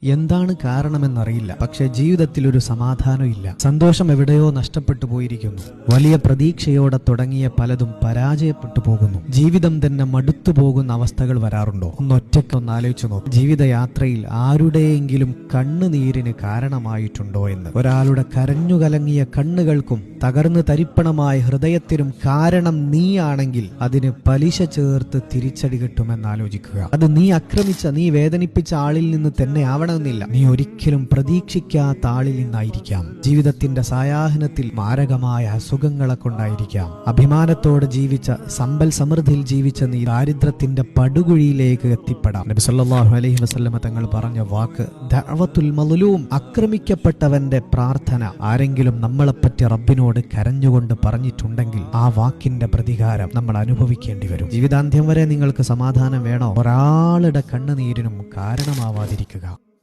എന്താണ് കാരണമെന്നറിയില്ല. പക്ഷെ ജീവിതത്തിൽ ഒരു സമാധാനമില്ല. സന്തോഷം എവിടെയോ നഷ്ടപ്പെട്ടു പോയിരിക്കുന്നു. വലിയ പ്രതീക്ഷയോടെ തുടങ്ങിയ പലതും പരാജയപ്പെട്ടു പോകുന്നു. ജീവിതം തന്നെ മടുത്തു പോകുന്ന അവസ്ഥകൾ വരാറുണ്ടോ? ഒന്നൊറ്റയ്ക്കൊന്ന് ആലോചിച്ചു നോക്കും. ജീവിതയാത്രയിൽ ആരുടെയെങ്കിലും കണ്ണുനീരിന് കാരണമായിട്ടുണ്ടോ എന്ന്. ഒരാളുടെ കരഞ്ഞുകലങ്ങിയ കണ്ണുകൾക്കും തകർന്നു തരിപ്പണമായ ഹൃദയത്തിനും കാരണം നീയാണെങ്കിൽ അതിന് പലിശ ചേർത്ത് തിരിച്ചടി കിട്ടുമെന്നാലോചിക്കുക. അത് നീ ആക്രമിച്ച, നീ വേദനിപ്പിച്ച ആളിൽ നിന്ന് തന്നെ ആവണമെന്നില്ല. നീ ഒരിക്കലും പ്രതീക്ഷിക്കാത്ത ആളിൽ നിന്നായിരിക്കാം. ജീവിതത്തിന്റെ സായാഹ്നത്തിൽ മാരകമായ അസുഖങ്ങളെ കൊണ്ടായിരിക്കാം. അഭിമാനത്തോടെ ജീവിച്ച, സമ്പൽ സമൃദ്ധിയിൽ ജീവിച്ച നീ ദാരിദ്ര്യത്തിന്റെ പടുകുഴിയിലേക്ക് എത്തിപ്പെടാം. നബി സല്ലല്ലാഹു അലൈഹി വസല്ലമ തങ്ങൾ പറഞ്ഞ വാക്ക് ദഅവത്തുൽ മദ്ലൂം, ആക്രമിക്കപ്പെട്ടവന്റെ പ്രാർത്ഥന. ആരെങ്കിലും നമ്മളെപ്പറ്റി റബ്ബിനോട് കരഞ്ഞുകൊണ്ട് പറഞ്ഞിട്ടുണ്ടെങ്കിൽ ആ വാക്കിന്റെ പ്രതികാരം നമ്മൾ അനുഭവിക്കേണ്ടി വരും. ജീവിതാന്ത്യം വരെ നിങ്ങൾക്ക് സമാധാനം വേണോ? ഒരാളുടെ കണ്ണുനീരിനും കാരണമാവാതിരിക്കുക.